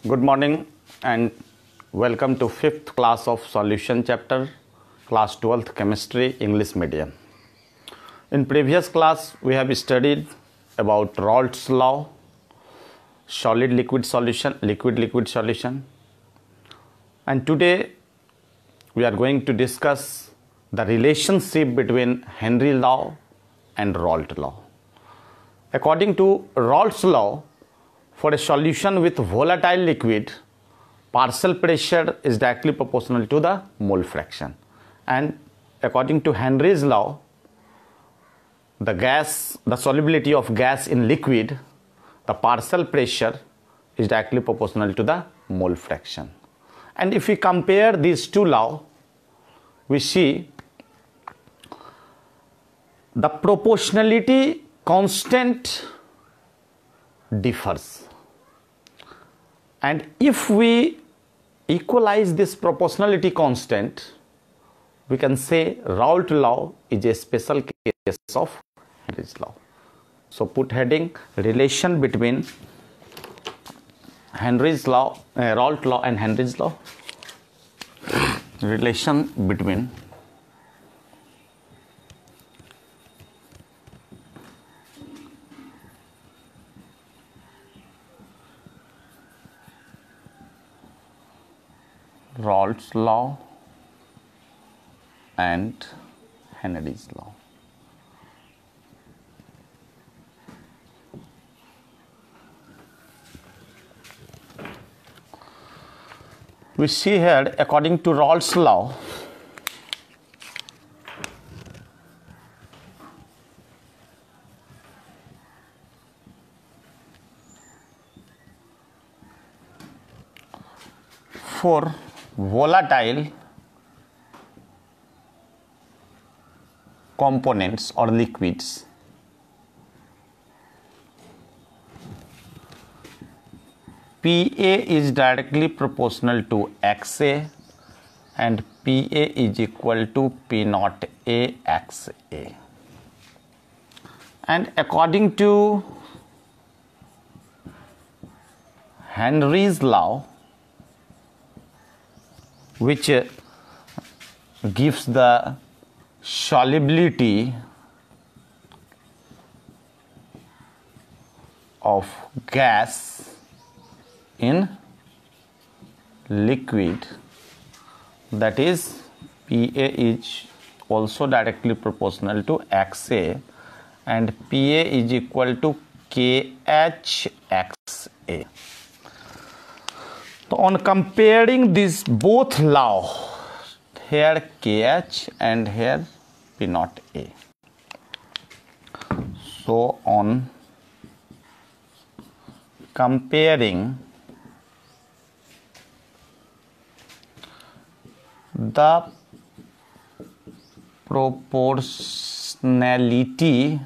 Good morning and welcome to 5th class of solution chapter, class 12th chemistry, English medium. In previous class we have studied about Raoult's law, solid liquid solution, liquid solution, and today we are going to discuss the relationship between Henry law and Raoult law. According to Raoult's law, for a solution with volatile liquid, partial pressure is directly proportional to the mole fraction. And according to Henry's law, the solubility of gas in liquid, the partial pressure is directly proportional to the mole fraction. And if we compare these two laws, we see the proportionality constant differs. And if we equalize this proportionality constant, we can say Raoult law is a special case of Henry's law. So put heading relation between Henry's law, Raoult law and Henry's law. Relation between Raoult's law and Henry's law. We see here, according to Raoult's law, for volatile components or liquids, PA is directly proportional to XA and PA is equal to P naught A XA. And according to Henry's law, which gives the solubility of gas in liquid, that is PA is also directly proportional to XA and PA is equal to KHXA. So on comparing these both law, here KH and here P naught A. So on comparing the proportionality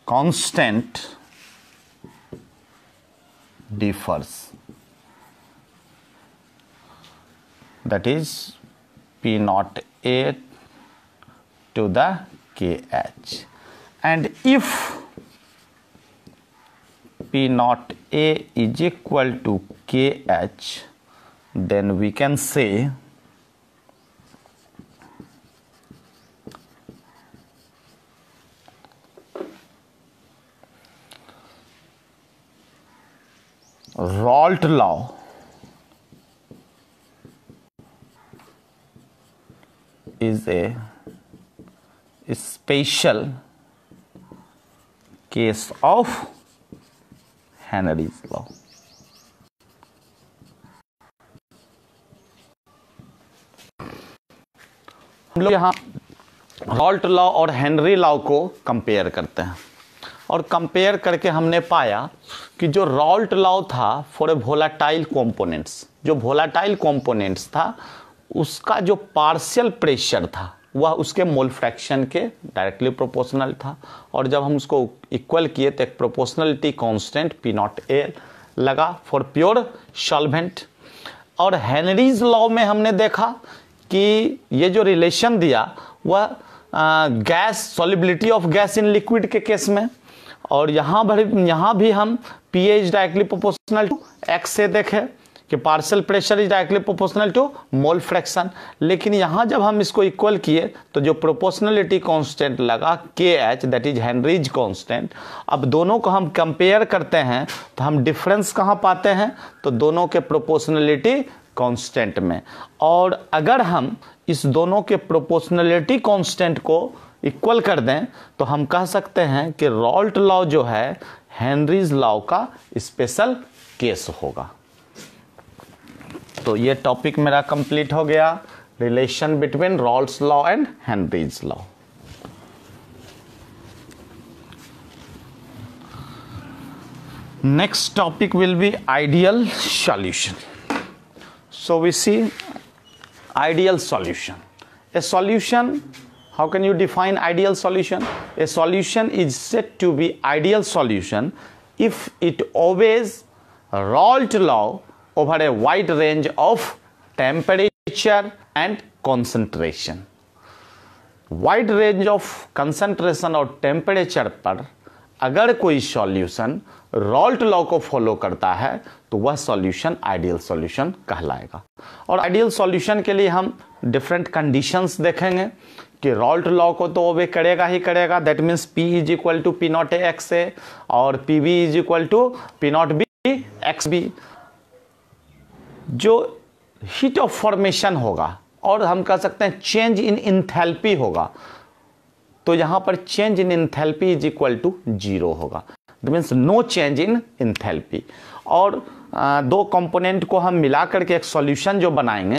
constant differs, that is P naught A to the KH, and if P naught A is equal to KH, then we can say Raoult law is a special case of Henry's law. हम लोग यहाँ Raoult law और Henry law को compare करते हैं और compare करके हमने पाया कि जो Raoult लॉ था फॉर ए वोलाटाइल कंपोनेंट्स, जो वोलाटाइल कंपोनेंट्स था उसका जो पार्शियल प्रेशर था वह उसके मोल फ्रैक्शन के डायरेक्टली प्रोपोर्शनल था, और जब हम उसको इक्वल किए तो एक proportionality constant P naught A लगा फॉर प्योर सॉल्वेंट। और हेनरीज लॉ में हमने देखा कि ये जो रिलेशन दिया वह gas, solubility of gas in liquid के केस में, और यहाँ भी हम पीए is directly proportional to X से देखें कि partial pressure is directly proportional to mole fraction. लेकिन यहाँ जब हम इसको इक्वल किए तो जो प्रोपोर्शनलिटी कांस्टेंट लगा के H, that is Henrys constant. अब दोनों को हम कंपेयर करते हैं तो हम डिफरेंस कहाँ पाते हैं, तो दोनों के प्रोपोर्शनलिटी कांस्टेंट में। और अगर हम इस दोनों के प्रोपोर्शनलिटी कांस्टेंट को इक्वल कर दें तो हम कह सकते हैं कि रॉल्ट लॉ जो है हेनरीज लॉ का स्पेशल केस होगा। तो ये टॉपिक मेरा कंप्लीट हो गया, relation between Raoult's law and Henry's law. Next topic will be ideal solution. So we see ideal solution. A solution, how can you define ideal solution? A solution is said to be ideal solution if it obeys Raoult law over a wide range of temperature and concentration. Wide range of concentration और temperature पर अगर कोई solution Raoult law को follow करता है तो वह solution ideal solution कहलाएगा। और आइडियल सॉल्यूशन के लिए हम डिफरेंट कंडीशंस देखेंगे कि रॉल्ट लॉ को तो ओबे करेगा ही करेगा, that means P is equal to P naught A X A और PV is equal to P naught B X B. जो हीट ऑफ फॉर्मेशन होगा और हम कह सकते हैं चेंज इन इंथैल्पी होगा, तो यहां पर change in enthalpy is equal to 0 होगा, that means no change in enthalpy. और दो कंपोनेंट को हम मिला करके एक सॉल्यूशन जो बनाएंगे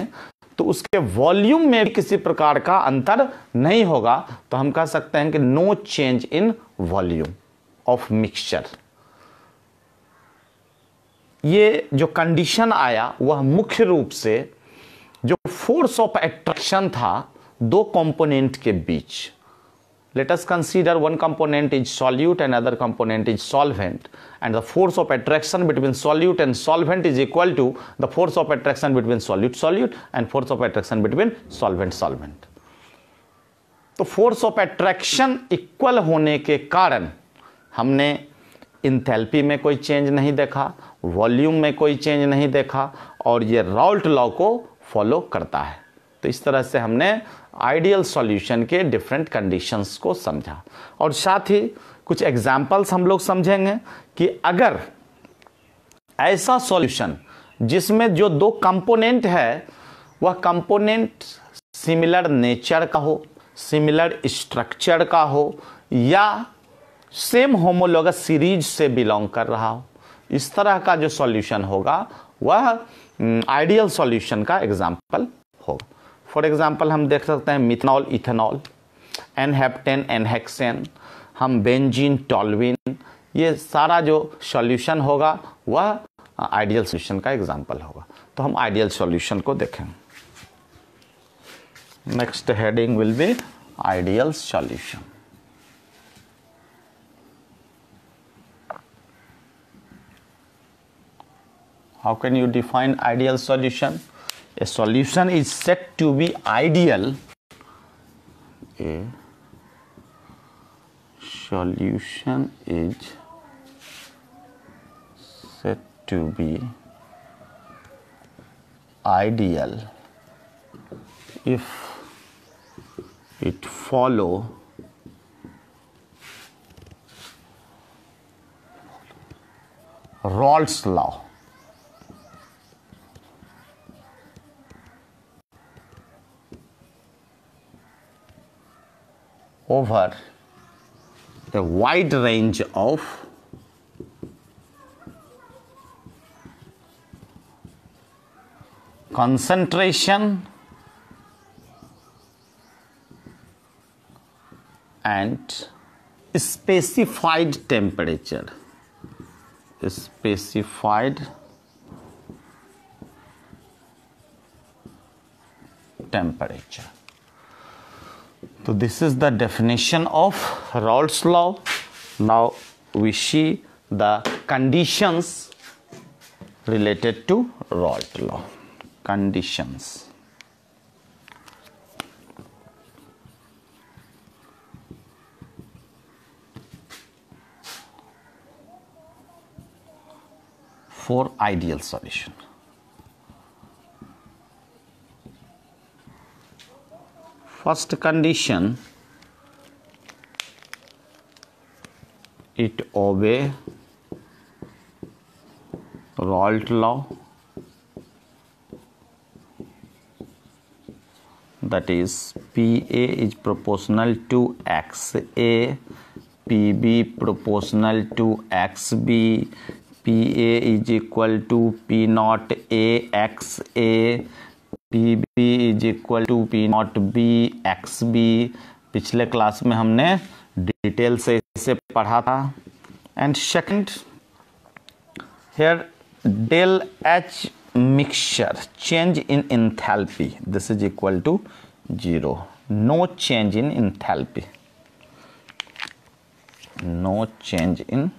तो उसके वॉल्यूम में भी किसी प्रकार का अंतर नहीं होगा, तो हम कह सकते हैं कि no change in volume of mixture. ये जो कंडीशन आया वह मुख्य रूप से जो फोर्स ऑफ अट्रैक्शन था दो कंपोनेंट के बीच। Let us consider one component is solute and other component is solvent, and the force of attraction between solute and solvent is equal to the force of attraction between solute and force of attraction between solvent। तो force of attraction equal होने के कारण हमने enthalpy में कोई change नहीं देखा, volume में कोई चेंज नहीं देखा, और ये राउल्ट लॉ को फॉलो करता है। तो इस तरह से हमने आइडियल सॉल्यूशन के डिफरेंट कंडीशंस को समझा, और साथ ही कुछ एग्जाम्पल्स हम लोग समझेंगे कि अगर ऐसा सॉल्यूशन जिसमें जो दो कंपोनेंट है वह कंपोनेंट सिमिलर नेचर का हो, सिमिलर स्ट्रक्चर का हो, या सेम होमोलोगस सीरीज से बिलोंग कर रहा हो, इस तरह का जो सॉल्यूशन होगा वह आइडियल सॉल्यूशन का एग्जाम्पल होगा। फॉर एग्जाम्पल हम देख सकते हैं मिथनॉल, इथेनॉल, एनहेप्टेन, एनहेक्सेन, हम बेंजीन, टॉल्विन, ये सारा जो सॉल्यूशन होगा वह आइडियल सॉल्यूशन का एग्जाम्पल होगा। तो हम आइडियल सॉल्यूशन को देखेंगे। Next heading will be ideal solution. How can you define ideal solution? A solution is said to be ideal. A solution is said to be ideal if it follow Raoult's law. Over a wide range of concentration and specified temperature. Specified temperature. So this is the definition of Raoult's law. Now we see the conditions related to Raoult law. Conditions. for ideal solution. First condition, it obey Raoult law, that is PA is proportional to XA, PB proportional to XB, PA is equal to P naught A XA, PB is equal to P naught B XB. पिछले class में हमने detail से इसे पढ़ा था. And second, here del H mixture change in enthalpy, this is equal to 0. No change in enthalpy, no change in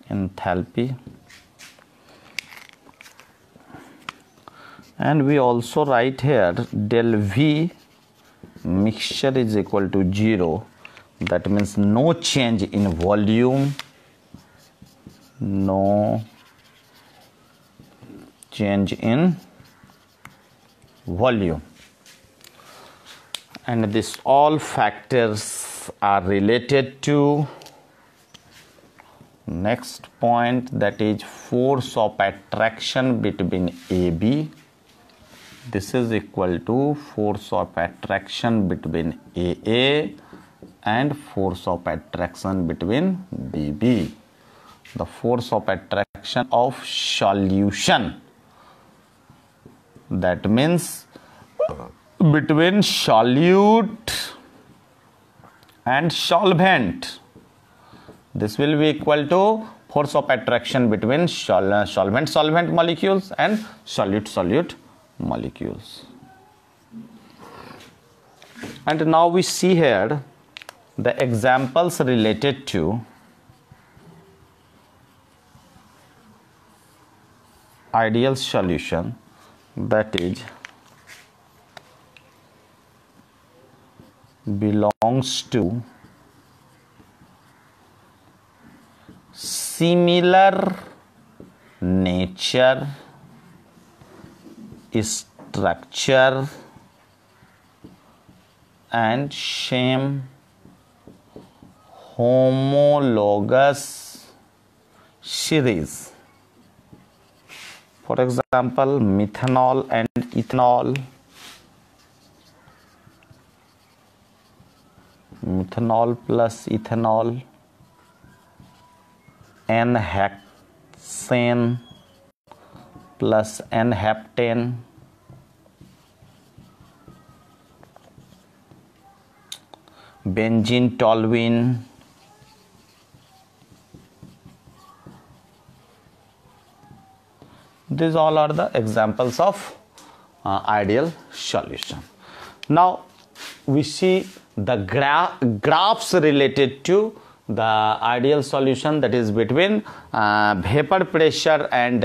enthalpy. And we also write here del V mixture is equal to 0. That means no change in volume, no change in volume. And this all factors are related to next point, that is force of attraction between AB. This is equal to force of attraction between AA and force of attraction between BB. The force of attraction of solution, that means between solute and solvent, this will be equal to force of attraction between solvent molecules and solute molecules. And now we see here the examples related to ideal solution, that is belongs to similar nature, structure and same homologous series. For example, methanol and ethanol, methanol plus ethanol, N-hexane plus N-heptane, benzene toluene, these all are the examples of ideal solution. Now we see the graphs related to the ideal solution, that is between vapor pressure and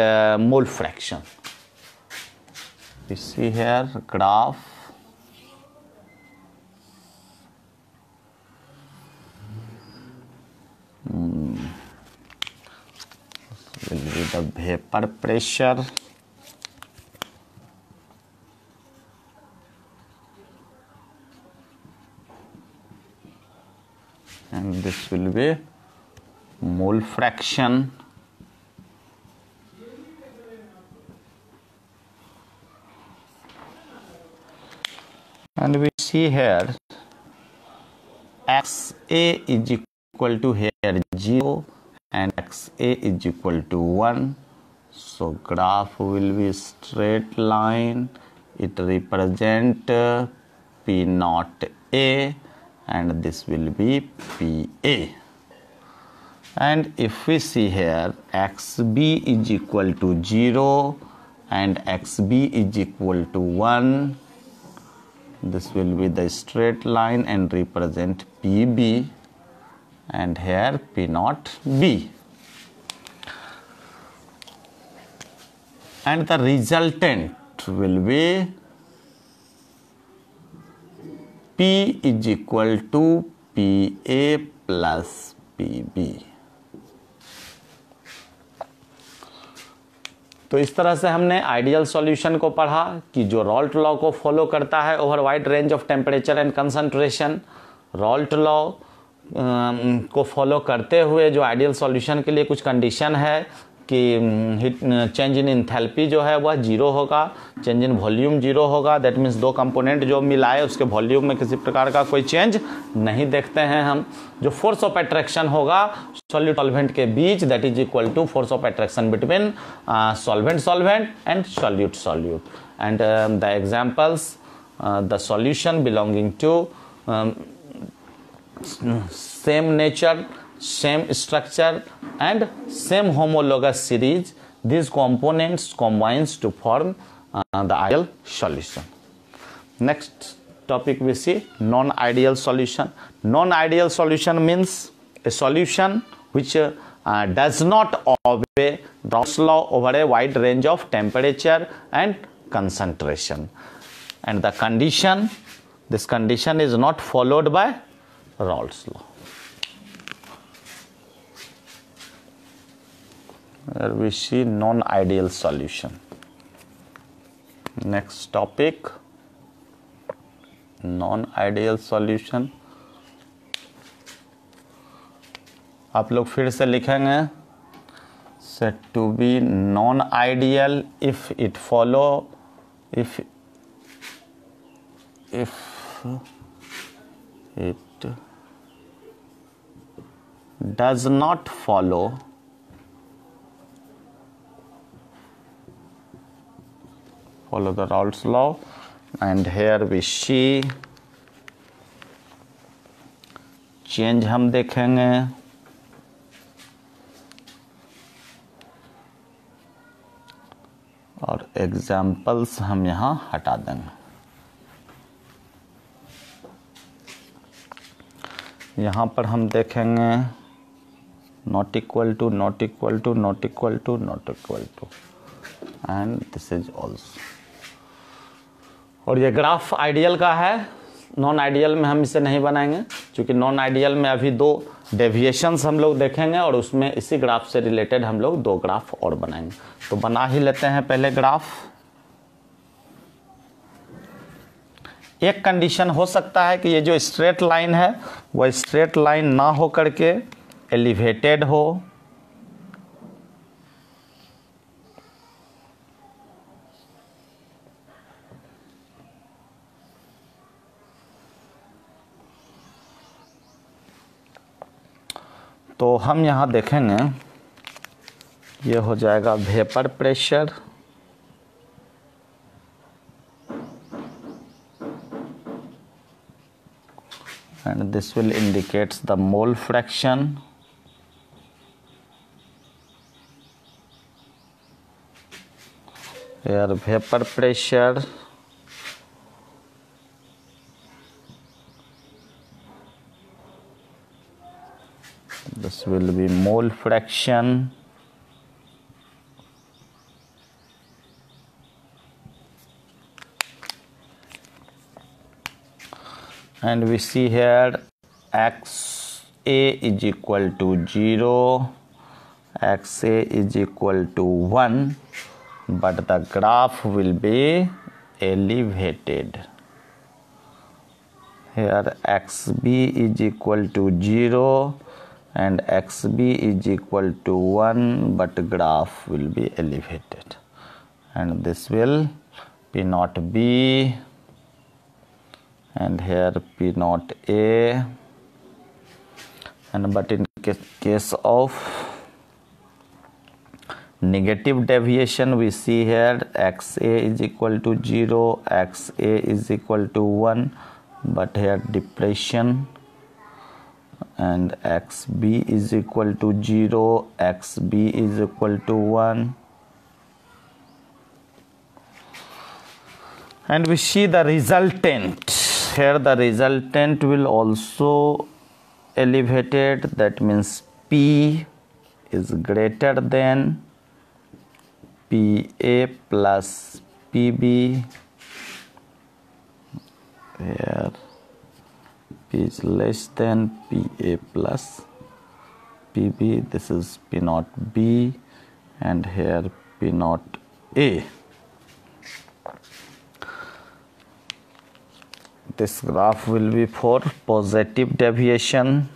mole fraction. We see here graph. Will be the vapor pressure and this will be mole fraction. And we see here XA is equal to here 0 and XA is equal to 1. So graph will be straight line. It represent P naught A and this will be PA. And if we see here XB is equal to 0 and XB is equal to 1, this will be the straight line and represent PB, and here P naught B. And the resultant will be P is equal to PA plus PB। तो इस तरह से हमने ideal solution को पढ़ा कि जो Raoult law को फॉलो करता है over wide range of temperature and concentration. Raoult law को फॉलो करते हुए जो आइडियल सॉल्यूशन के लिए कुछ कंडीशन है कि चेंज इन इंथैल्पी जो है वह जीरो होगा, चेंज इन वॉल्यूम जीरो होगा। दैट मीन्स दो कंपोनेंट जो मिलाए उसके वॉल्यूम में किसी प्रकार का कोई चेंज नहीं देखते हैं हम। जो फोर्स ऑफ अट्रैक्शन होगा सॉल्यूट सॉल्वेंट के बीच, that is equal to force of attraction between solvent and solute. And the examples, the solution belonging to same nature, same structure and same homologous series, these components combines to form the ideal solution. Next topic we see non-ideal solution. Non-ideal solution means a solution which does not obey Raoult's law over a wide range of temperature and concentration, and the condition, this condition is not followed by Raoult's law. Here we see non-ideal solution. Next topic, non-ideal solution. आप लोग फिर से लिखेंगे said to be non-ideal if it follow if it does not follow the Raoult's law. And here we see change हम देखेंगे। और examples हम यहाँ हटा देंगे। यहाँ पर हम देखेंगे not equal to, not equal to, not equal to, not equal to, and this is also. और ये ग्राफ आइडियल का है, नॉन आइडियल में हम इसे नहीं बनाएंगे क्योंकि नॉन आइडियल में अभी दो डेविएशंस हम लोग देखेंगे और उसमें इसी ग्राफ से रिलेटेड हम लोग दो ग्राफ और बनाएंगे। तो बना ही लेते हैं पहले ग्राफ। एक कंडीशन हो सकता है कि ये जो स्ट्रेट लाइन है वह स्ट्रेट लाइन ना हो करके एलिवेटेड हो। तो हम यहाँ देखेंगे ये हो जाएगा vapour pressure, and this will indicates the mole fraction, here vapor pressure, this will be mole fraction, and we see here XA is equal to 0, XA is equal to 1, but the graph will be elevated. Here XB is equal to 0 and XB is equal to 1, but graph will be elevated, and this will P naught B, and here P naught A, and but in case of negative deviation we see here XA is equal to 0, XA is equal to 1, but here depression, and XB is equal to 0, XB is equal to 1, and we see the resultant. Here the resultant will also elevated, that means P is greater than PA plus PB. Here P is less than PA plus PB. This is P naught B and here P naught A. This graph will be for positive deviation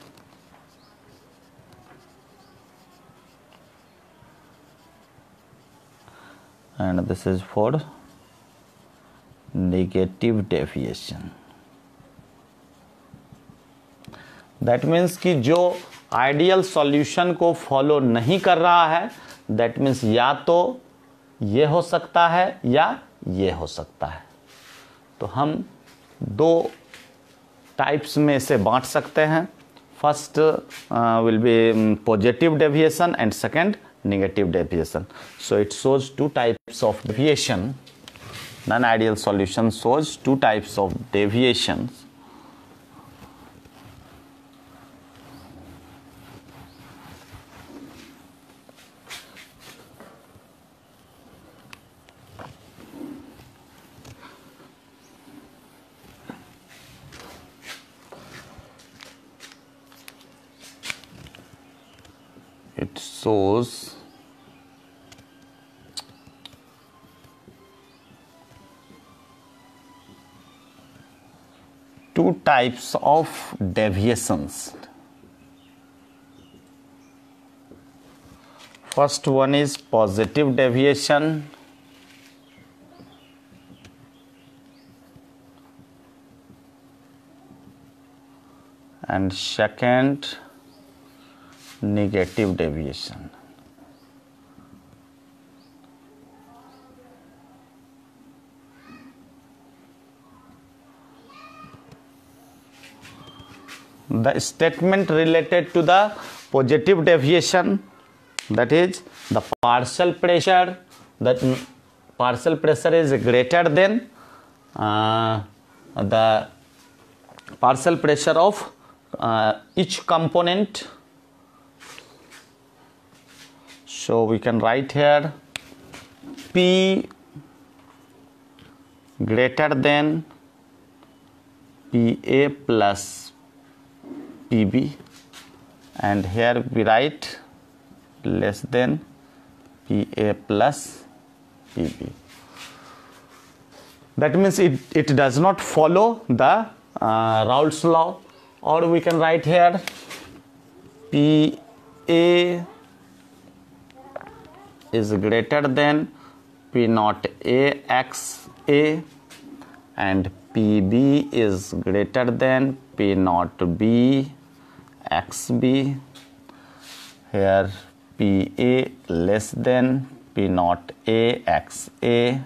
and this is for negative deviation. That means कि जो ideal solution को follow नहीं कर रहा है, that means या तो ये हो सकता है या ये हो सकता है. तो हम दो टाइप्स में इसे बांट सकते हैं. First will be positive deviation and second negative deviation. So it shows two types of deviation. Non-ideal solution shows two types of deviations. It shows two types of deviations. First one is positive deviation and second negative deviation. The statement related to the positive deviation, that is the partial pressure, that partial pressure is greater than the partial pressure of each component. So we can write here P greater than PA plus PB and here we write less than PA plus PB. That means it does not follow the Raoult's law, or we can write here PA is greater than P naught A X A and PB is greater than P naught B X B. Here PA less than P naught A X A,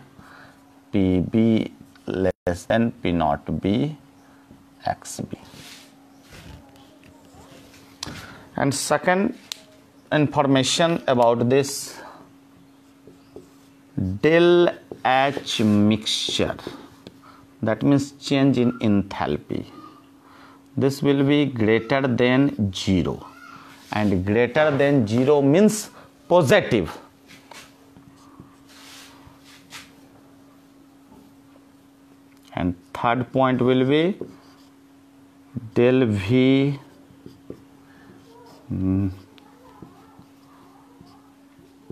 PB less than P naught B X B. And second information about this del H mixture, that means change in enthalpy. This will be greater than 0 and greater than 0 means positive. And third point will be del V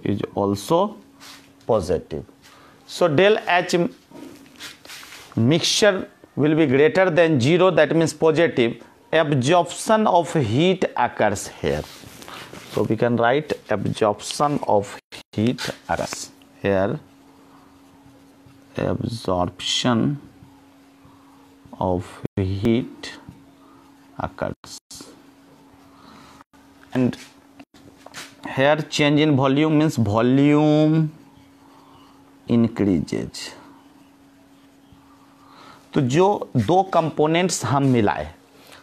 is also positive. So del H mixture will be greater than 0, that means positive. Absorption of heat occurs here. So we can write absorption of heat occurs here. Absorption of heat occurs. And here change in volume means volume increases. तो जो दो components हम मिलाए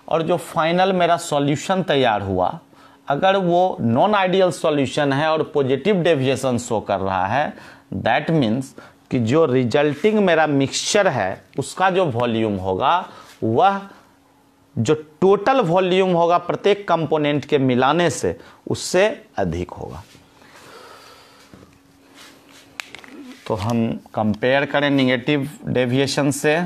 और जो final मेरा solution तैयार हुआ, अगर वो नॉन आइडियल सॉल्यूशन है और पॉजिटिव डेविएशन शो कर रहा है, दैट मीन्स कि जो रिजल्टिंग मेरा मिक्सचर है उसका जो वॉल्यूम होगा वह जो टोटल वॉल्यूम होगा प्रत्येक कंपोनेंट के मिलाने से उससे अधिक होगा. तो हम कंपेयर करें निगेटिव डेविएशन से,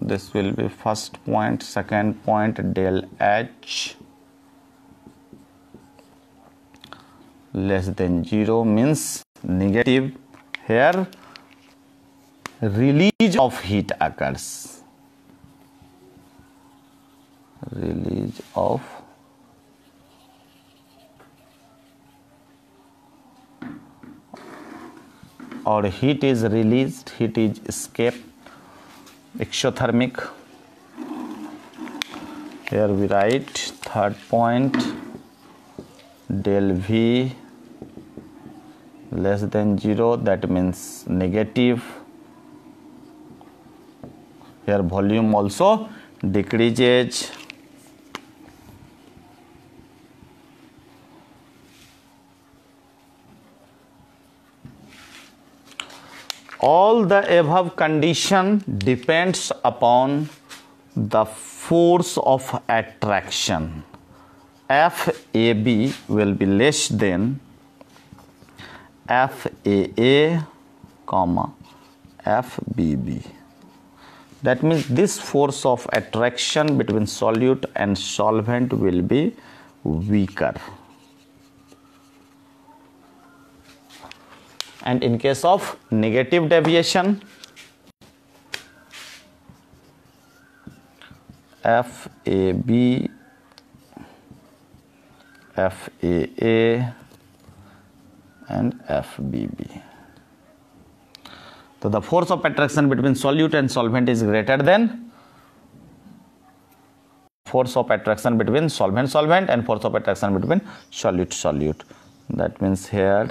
this will be first point, second point del H less than 0 means negative. Here release of heat occurs. Release of or heat is released, heat is escaped, exothermic. Here we write third point del V less than 0, that means negative. Here volume also decreases. All the above condition depends upon the force of attraction. FAB will be less than FAA, FBB. That means this force of attraction between solute and solvent will be weaker. And in case of negative deviation, FAB, FAA and FBB. So the force of attraction between solute and solvent is greater than force of attraction between solvent and force of attraction between solute. That means here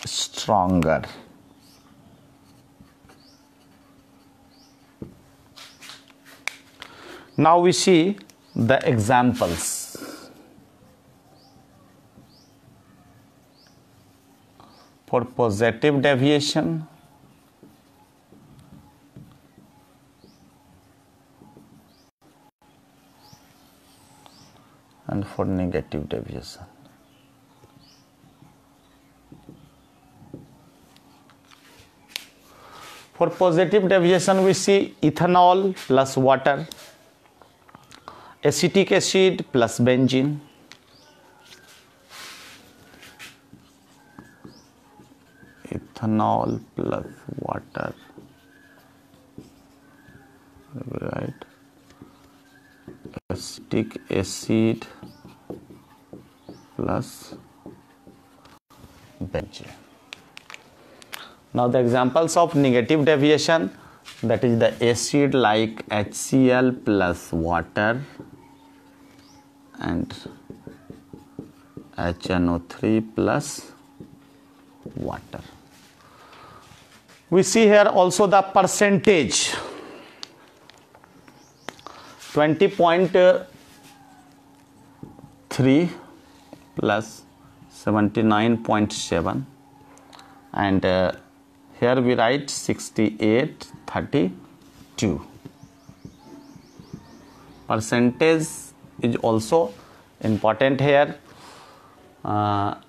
stronger. Now we see the examples. For positive deviation, and for negative deviation. For positive deviation, we see ethanol plus water, acetic acid plus benzene, ethanol plus water, right? Acetic acid plus benzene. Now the examples of negative deviation, that is the acid like HCl plus water and HNO3 plus water. We see here also the percentage, 20.3 plus 79.7, and here we write 68:32. Percentage is also important here.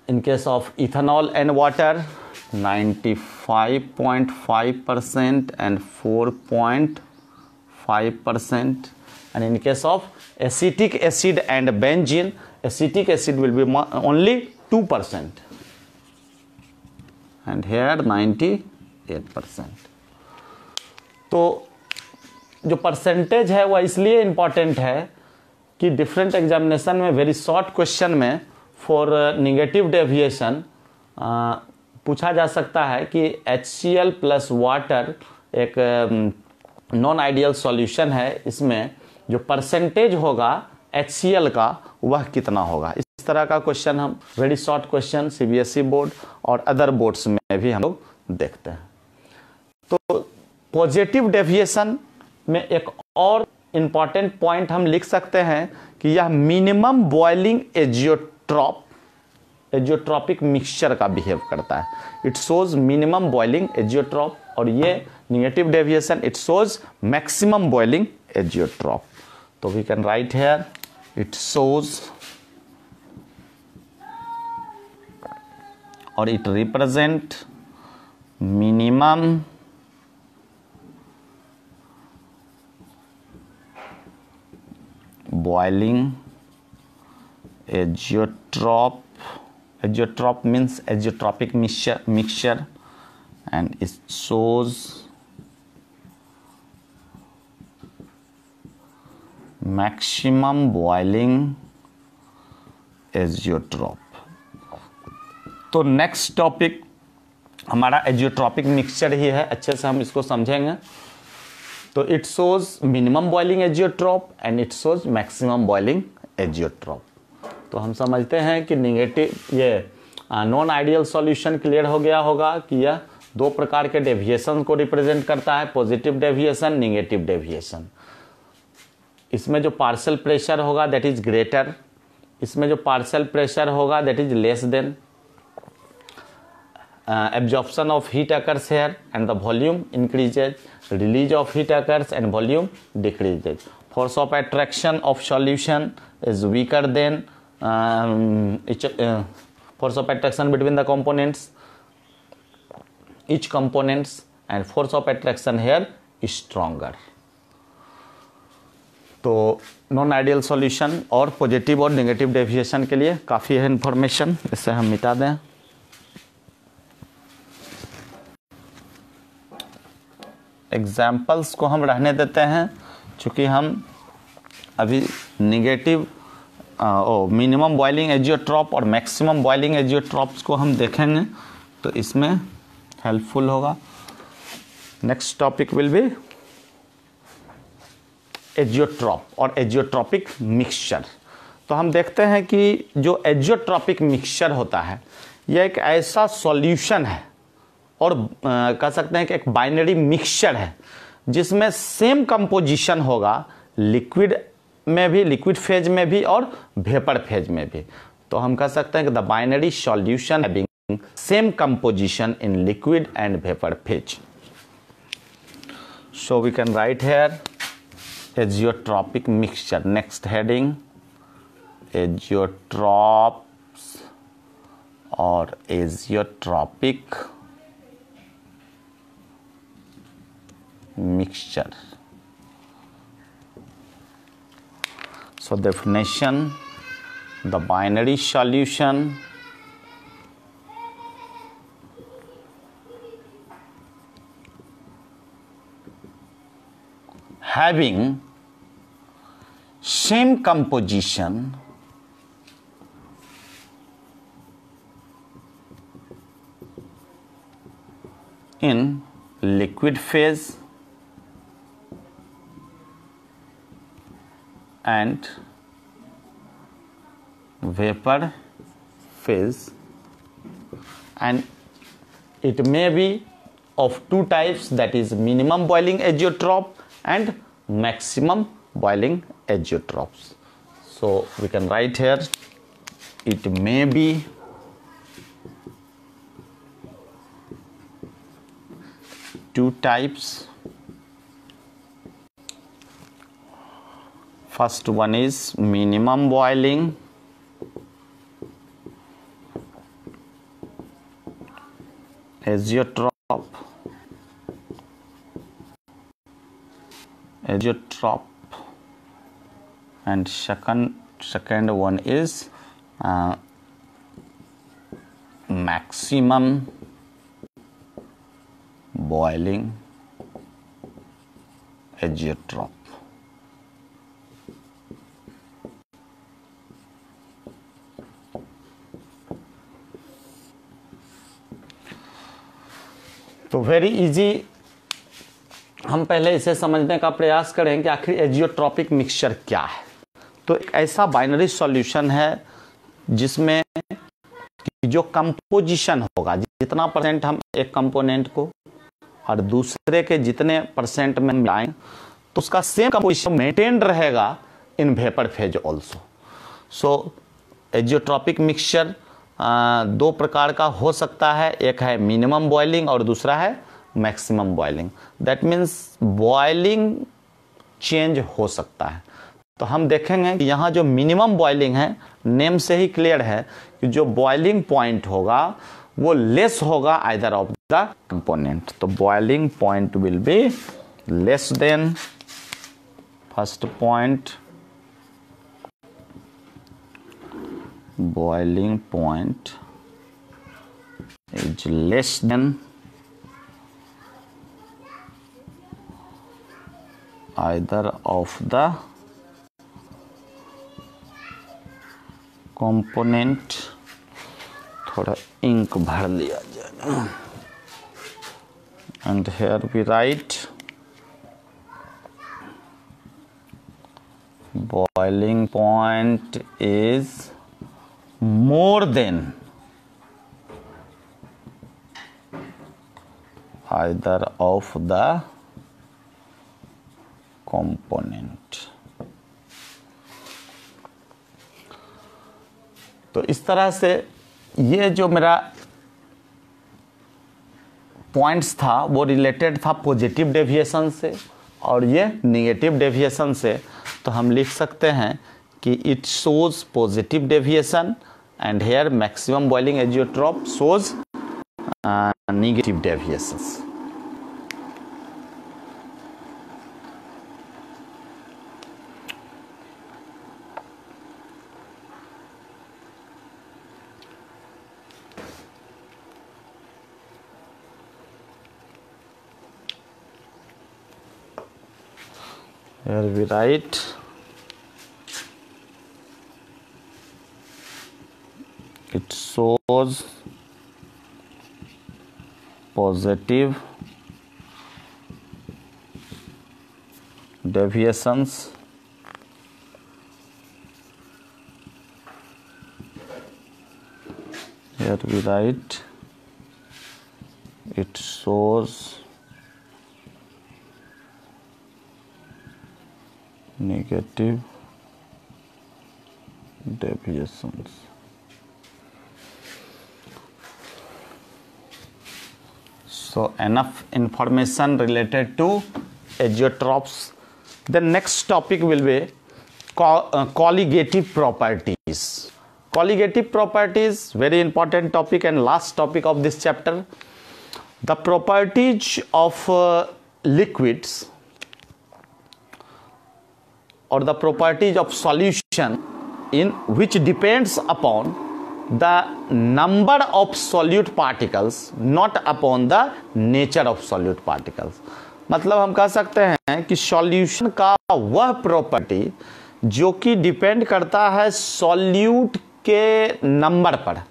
In case of ethanol and water, 95.5% and 4.5%, and in case of acetic acid and benzene, acetic acid will be only 2%, and here 98%. तो जो percentage है वह इसलिए important है कि different examination में very short question में for negative deviation पूछा जा सकता है कि HCl प्लस वाटर एक नॉन आइडियल सॉल्यूशन है, इसमें जो परसेंटेज होगा HCl का वह कितना होगा। इस तरह का क्वेश्चन हम very short question CBSE board और अदर बोर्ड्स में भी हम लोग देखते हैं। तो पॉजिटिव डेविएशन में एक और इम्पॉर्टेंट पॉइंट हम लिख सकते हैं कि यह मिनिमम बॉइलिंग एजियोट्रॉपिक मिक्सचर का बिहेव करता है। It shows minimum boiling azeotrope, और ये negative deviation it shows maximum boiling azeotrope. तो we can write here it shows और it represent minimum boiling azeotrope. Azeotrope means azeotropic mixture, and it shows maximum boiling azeotrope. तो next topic हमारा azeotropic mixture ही है, अच्छे से हम इसको समझेंगे. तो it shows minimum boiling azeotrope and it shows maximum boiling azeotrope. तो हम समझते हैं कि निगेटिव ये नॉन आइडियल सॉल्यूशन क्लियर हो गया होगा कि यह दो प्रकार के डेविएशन को रिप्रेजेंट करता है, पॉजिटिव डेविएशन, निगेटिव डेविएशन. इसमें जो पार्शियल प्रेशर होगा दैट इज ग्रेटर, इसमें जो पार्शियल प्रेशर होगा that is less than. Absorption of heat occurs here and the volume increases, release of heat occurs and volume decreases. Force of attraction of solution is weaker than force of attraction between the components, each components, and force of attraction here is stronger. तो non ideal solution और positive और negative deviation के लिए काफ़ी है information, इससे हम मिटा दें. एग्जाम्पल्स को हम रहने देते हैं, चूँकि हम अभी निगेटिव मिनिमम बॉइलिंग एजियोट्रॉप और मैक्सिमम बॉइलिंग एजियोट्रॉप्स को हम देखेंगे तो इसमें हेल्पफुल होगा. Next topic will B azeotrope और एजियोट्रॉपिक मिक्सचर. तो हम देखते हैं कि जो एजियोट्रॉपिक मिक्सचर होता है यह एक ऐसा सॉल्यूशन है और कह सकते हैं कि एक बाइनरी मिक्सचर है जिसमें सेम कंपोजिशन होगा लिक्विड में भी, लिक्विड फेज में भी और वेपर फेज में भी. तो हम कह सकते हैं कि the binary solution having same composition in liquid and vapour phase. So we can write here azeotropic mixture. Next heading azeotropes और azeotropic mixture. So definition, the binary solution having same composition in liquid phase and vapor phase, and it may be of two types, that is minimum boiling azeotrope and maximum boiling azeotropes. So we can write here it may be two types. First one is minimum boiling azeotrope, and second one is maximum boiling azeotrope. तो very easy, हम पहले इसे समझने का प्रयास करें कि आखिर एजियोट्रॉपिक मिक्सचर क्या है. तो एक ऐसा बाइनरी सॉल्यूशन है जिसमें जो कंपोजिशन होगा, जितना परसेंट हम एक कंपोनेंट को और दूसरे के जितने परसेंट में मिलाएं तो उसका सेम कंपोजिशन मेंटेन रहेगा in vapour phase also. So azeotropic mixture दो प्रकार का हो सकता है, एक है मिनिमम बॉइलिंग और दूसरा है maximum boiling. That means boiling change हो सकता है. तो हम देखेंगे कि यहाँ जो मिनिमम बॉइलिंग है, नेम से ही क्लियर है कि जो बॉइलिंग पॉइंट होगा वो लेस होगा आइदर ऑफ द कंपोनेंट. तो boiling point will be less than first point boiling point is less than either of the component, थोड़ा इंक भर लिया जाए, and here we write boiling point is more than either of the component. तो इस तरह से ये जो मेरा पॉइंट्स था वो रिलेटेड था पॉजिटिव डेविएशन से और ये नेगेटिव डेविएशन से। तो हम लिख सकते हैं कि it shows positive deviation and here maximum boiling azeotrope shows negative deviations. Here we write it shows positive deviations here we write it shows negative deviations. So enough information related to agiotrophs. The next topic will be colligative properties. Colligative properties, very important topic and last topic of this chapter. The properties of liquids or the properties of solution in which depends upon the number of solute particles, not upon the nature of solute particles. मतलब हम कह सकते हैं कि solution का वह property जो कि डिपेंड करता है सॉल्यूट के नंबर पर,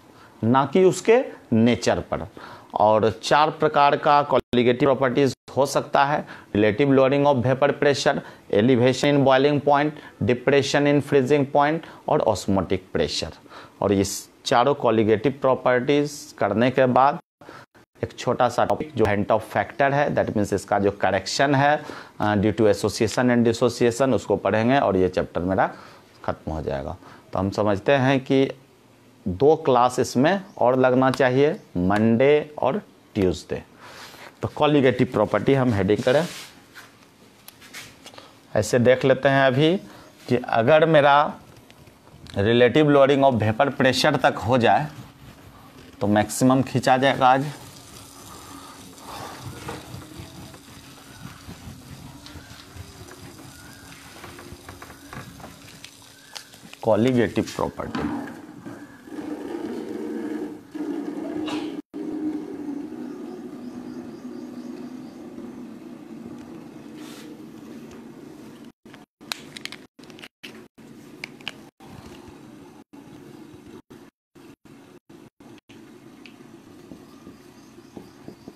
ना कि उसके नेचर पर। और चार प्रकार का कॉलिगेटिव प्रॉपर्टीज हो सकता है: relative lowering of vapour pressure, elevation in boiling point, depression in freezing point और ऑस्मोटिक प्रेशर। और इस चारों कॉलिगेटिव प्रॉपर्टीज करने के बाद एक छोटा सा टॉपिक जो हिंट ऑफ फैक्टर है, दैट मीन्स इसका जो करेक्शन है due to association and dissociation, उसको पढ़ेंगे और ये चैप्टर मेरा खत्म हो जाएगा। तो हम समझते हैं कि 2 क्लास इसमें और लगना चाहिए, मंडे और ट्यूसडे। तो कॉलिगेटिव प्रॉपर्टी हम हेडिंग करें, ऐसे देख लेते हैं अभी कि अगर मेरा relative lowering of vapour pressure तक हो जाए तो मैक्सिमम खींचा जाएगा आज। Colligative property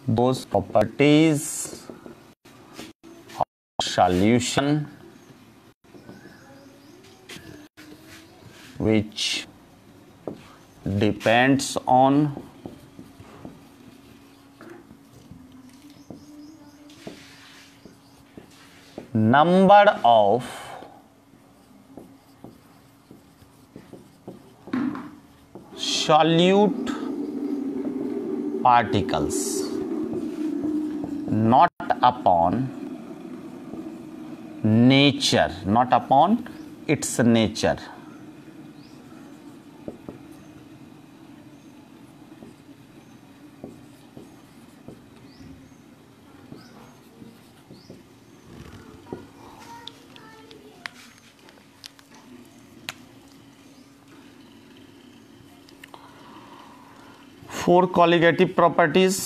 those properties of solution which depends on number of solute particles, not upon nature, not upon its nature. 4 colligative properties.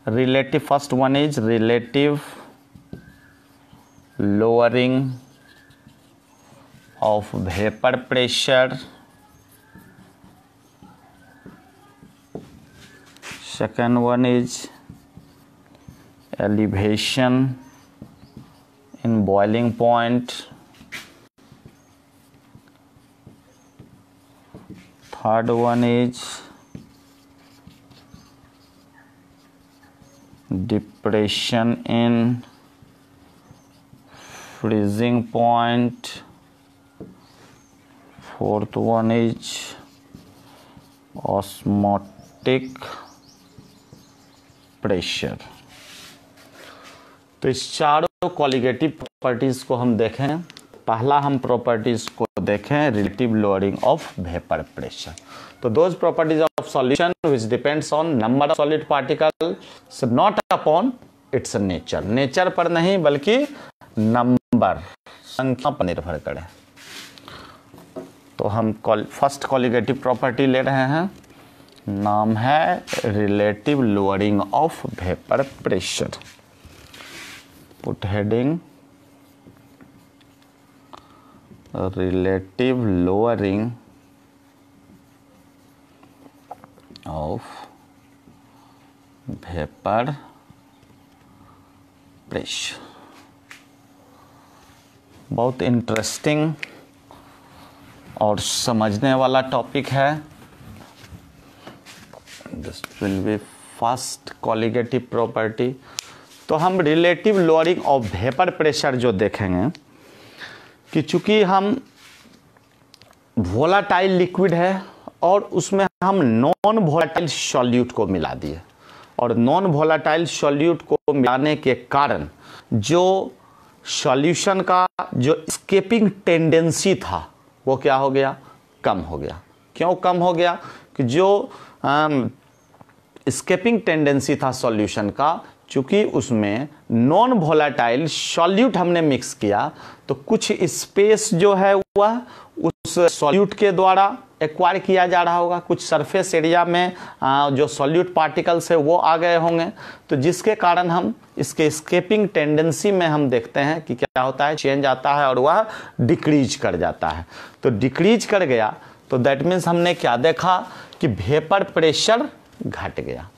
Relative, first one is relative lowering of vapor pressure. Second one is elevation in boiling point. Third one is depression in freezing point. Fourth one is osmotic pressure. तो इस चारों colligative properties को हम देखें। पहला हम properties को देखें relative lowering of vapour pressure. तो those properties of solution which depends on number of solid particles not upon its nature, nature पर नहीं बल्कि नंबर, संख्या पर निर्भर करे। तो हम फर्स्ट कॉलिगेटिव प्रॉपर्टी ले रहे हैं, नाम है relative lowering of vapour pressure. Put heading relative lowering of vapour pressure. बहुत इंटरेस्टिंग और समझने वाला टॉपिक है। This will B first colligative property. तो हम relative lowering of vapour pressure जो देखेंगे कि चूंकि हम वोलाटाइल लिक्विड है और उसमें हम नॉन वोलाटाइल सॉल्यूट को मिला दिए, और नॉन वोलाटाइल सॉल्यूट को मिलाने के कारण जो सॉल्यूशन का जो स्केपिंग टेंडेंसी था वो क्या हो गया, कम हो गया। क्यों कम हो गया? कि जो स्केपिंग टेंडेंसी था सॉल्यूशन का, चूंकि उसमें नॉन वोलाटाइल सॉल्यूट हमने मिक्स किया तो कुछ स्पेस जो है वह उस सॉल्यूट के द्वारा एक्वायर किया जा रहा होगा, कुछ सरफेस एरिया में जो सॉल्यूट पार्टिकल्स है वो आ गए होंगे, तो जिसके कारण हम इसके स्केपिंग टेंडेंसी में हम देखते हैं कि क्या होता है, चेंज आता है और वह डिक्रीज कर जाता है। तो डिक्रीज कर गया तो दैट मीन्स हमने क्या देखा कि वेपर प्रेशर घट गया।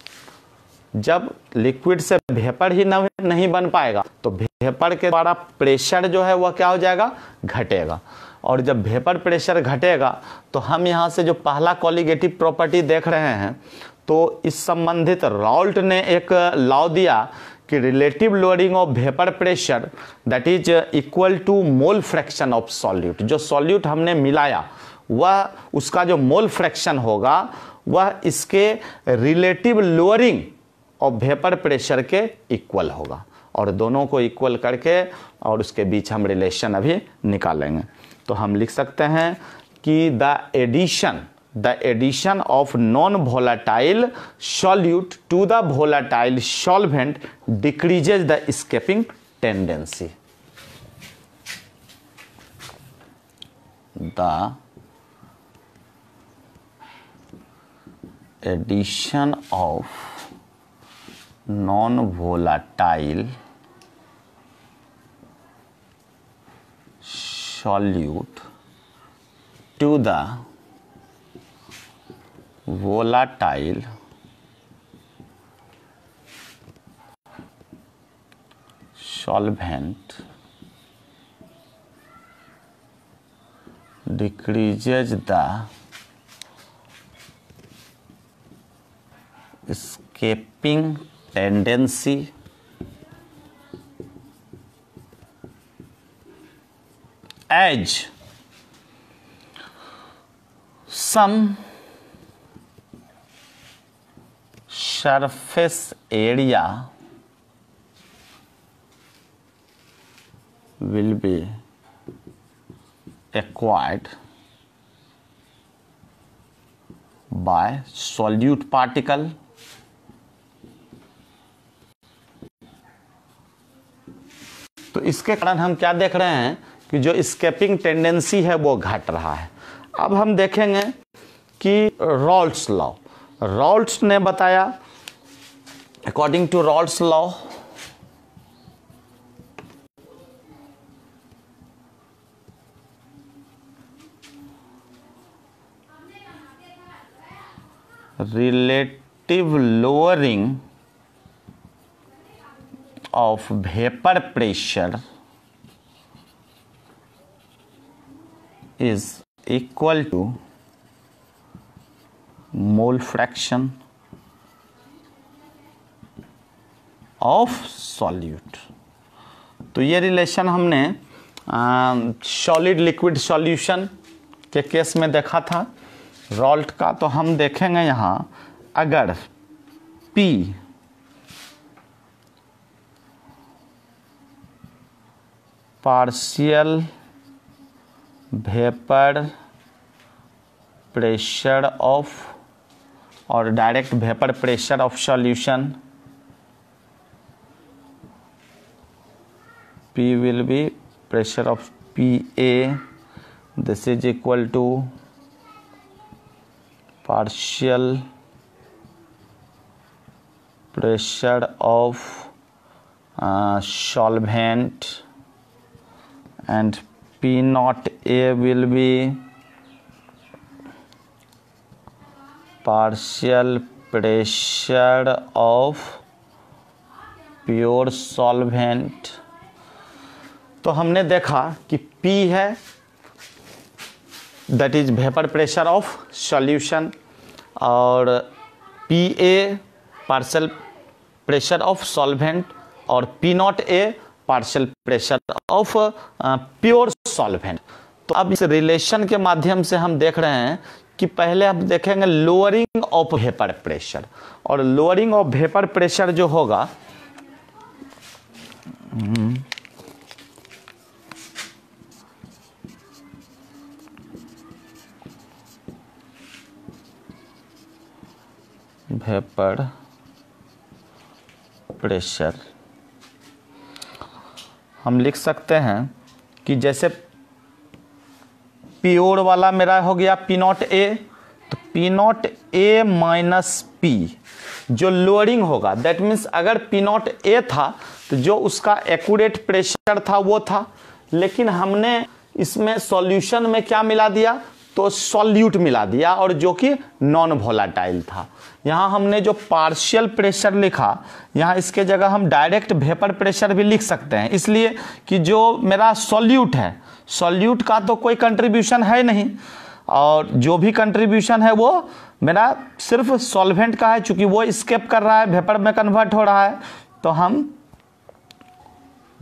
जब लिक्विड से वेपर ही नहीं बन पाएगा तो वेपर के द्वारा प्रेशर जो है वह क्या हो जाएगा, घटेगा। और जब वेपर प्रेशर घटेगा तो हम यहाँ से जो पहला कॉलिगेटिव प्रॉपर्टी देख रहे हैं, तो इस संबंधित राउल्ट ने एक लॉ दिया कि relative lowering of vapour pressure that is equal to mole fraction of solute. जो सॉल्यूट हमने मिलाया वह उसका जो मोल फ्रैक्शन होगा वह इसके relative lowering of vapour pressure के इक्वल होगा, और दोनों को इक्वल करके और उसके बीच हम रिलेशन अभी निकालेंगे। तो हम लिख सकते हैं कि the addition of non volatile solute to the volatile solvent decreases the escaping tendency. The addition of non-volatile solute to the volatile solvent decreases the escaping tendency as some surface area will be acquired by solute particle तो इसके कारण हम क्या देख रहे हैं कि जो एस्केपिंग टेंडेंसी है वो घट रहा है। अब हम देखेंगे कि रॉल्ट्स लॉ, रॉल्ट्स ने बताया, according to Raoult's law relative lowering of vapor pressure is equal to mole fraction of solute। तो ये रिलेशन हमने सॉलिड लिक्विड सॉल्यूशन के केस में देखा था रॉल्ट का। तो हम देखेंगे यहाँ अगर P partial vapour pressure of और direct vapour pressure of solution, P will be pressure of PA, this is equal to partial pressure of solvent, and P naught A will be partial pressure of pure solvent। तो हमने देखा कि P है that is vapour pressure of solution और PA partial pressure of solvent और P naught A partial pressure of pure solvent. तो अब इस रिलेशन के माध्यम से हम देख रहे हैं कि पहले हम देखेंगे लोअरिंग ऑफ वेपर प्रेशर, और लोअरिंग ऑफ वेपर प्रेशर जो होगा वेपर प्रेशर हम लिख सकते हैं कि जैसे प्योर वाला मेरा हो गया P नॉट A, तो P naught A minus P जो लोअरिंग होगा, दैट मीन्स अगर P नॉट A था तो जो उसका एक्यूरेट प्रेशर था वो था, लेकिन हमने इसमें सॉल्यूशन में क्या मिला दिया, तो सॉल्यूट मिला दिया, और जो कि नॉन वोलेटाइल था। यहाँ हमने जो पार्शियल प्रेशर लिखा, यहाँ इसके जगह हम डायरेक्ट वेपर प्रेशर भी लिख सकते हैं, इसलिए कि जो मेरा सॉल्यूट है, सॉल्यूट का तो कोई कंट्रीब्यूशन है नहीं, और जो भी कंट्रीब्यूशन है वो मेरा सिर्फ सॉल्वेंट का है, चूंकि वो स्केप कर रहा है, वेपर में कन्वर्ट हो रहा है, तो हम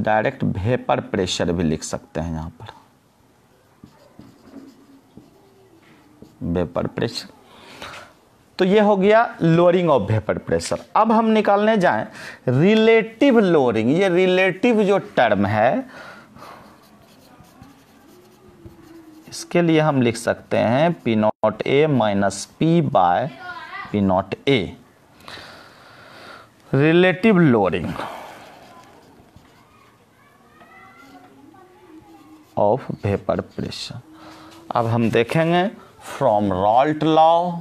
डायरेक्ट वेपर प्रेशर भी लिख सकते हैं यहाँ पर, वेपर प्रेशर। तो ये हो गया लोअरिंग ऑफ वेपर प्रेशर। अब हम निकालने जाएं रिलेटिव लोअरिंग। ये रिलेटिव जो टर्म है, इसके लिए हम लिख सकते हैं P naught A minus P by P naught A, relative lowering of vapour pressure. अब हम देखेंगे from Raoult law,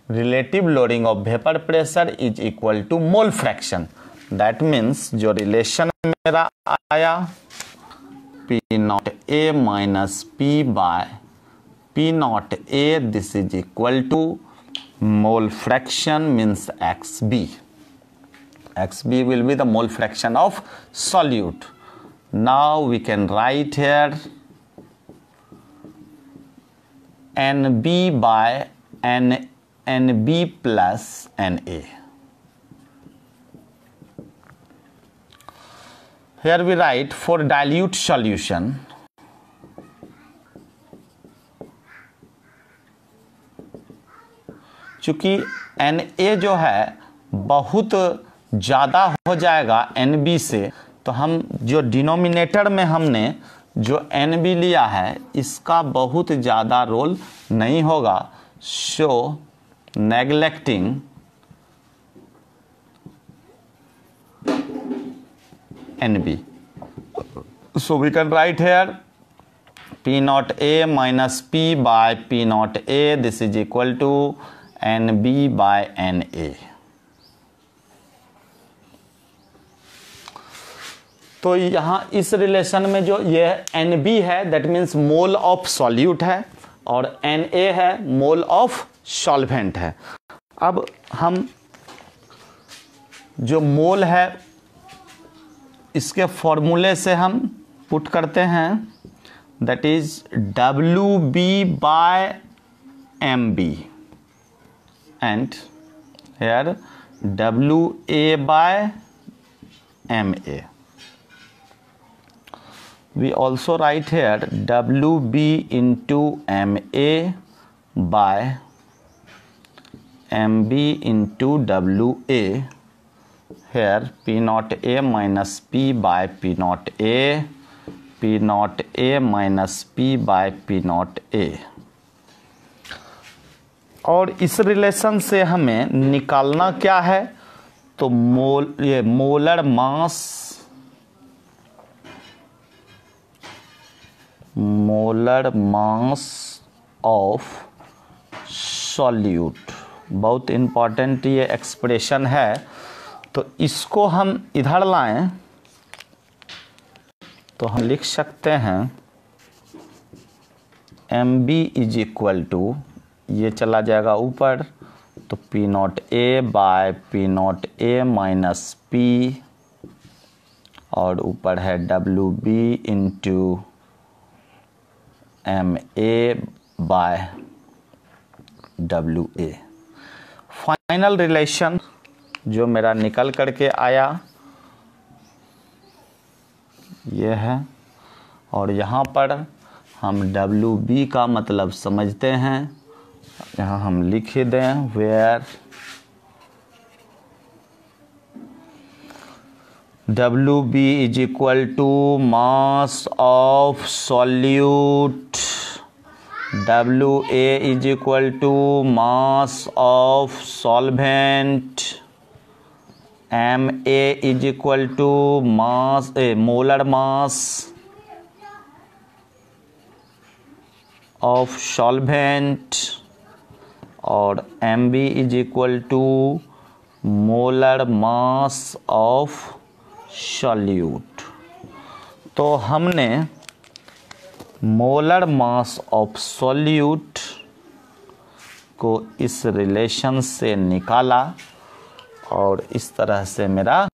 relative lowering of vapour pressure is equal to mole fraction. That means जो रिलेशन मेरा आया P naught A minus P by P naught A, this is equal to mole fraction means XB। XB will be the mole fraction of solute. Now we can write here NB by NB plus NA. Here we write for dilute solution, चूंकि Na जो है बहुत ज़्यादा हो जाएगा NB से, तो हम जो डिनोमिनेटर में हमने जो NB लिया है इसका बहुत ज़्यादा रोल नहीं होगा। सो neglecting NB. So we can write here P naught A minus P by P naught A, this is equal to NB by NA. तो यहाँ इस रिलेशन में जो ये NB है that means mole of solute है और NA है मोल ऑफ सॉल्वेंट है। अब हम जो मोल है इसके फॉर्मूले से हम पुट करते हैं, that is WB by MB and here WA by MA. We also write here WB into MA by MB into WA. Here P naught A minus P by P naught A, P naught A minus P by P naught A. और इस relation से हमें निकालना क्या है, तो molar mass of solute. बहुत important ये एक्सप्रेशन है, तो इसको हम इधर लाएं तो हम लिख सकते हैं MB इज इक्वल टू, ये चला जाएगा ऊपर तो P naught A by P naught A minus P और ऊपर है WB into MA by WA। Final relation जो मेरा निकल करके आया ये है, और यहाँ पर हम WB का मतलब समझते हैं, यहाँ हम लिख दें where WB is equal to mass of solute, WA is equal to mass of solvent, MA is equal to mass molar mass of solvent और MB is equal to molar mass of solute. तो हमने molar mass of solute को इस relation से निकाला और इस तरह से मेरा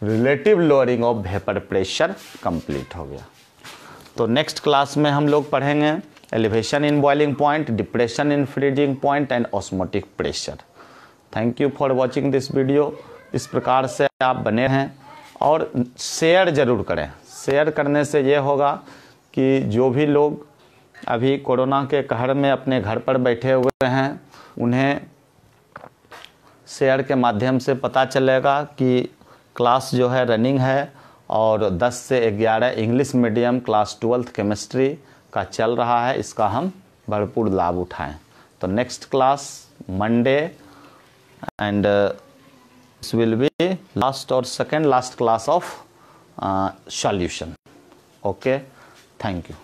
relative lowering of vapour pressure complete हो गया। तो नेक्स्ट क्लास में हम लोग पढ़ेंगे elevation in boiling point, depression in freezing point and osmotic pressure. Thank you for watching this video. इस प्रकार से आप बने हैं और शेयर ज़रूर करें। शेयर करने से ये होगा कि जो भी लोग अभी कोरोना के कहर में अपने घर पर बैठे हुए हैं उन्हें शेयर के माध्यम से पता चलेगा कि क्लास जो है रनिंग है और 10 से 11 English medium class 12th chemistry का चल रहा है, इसका हम भरपूर लाभ उठाएं। तो next class Monday and this will be last और second last class of solution. Okay, thank you.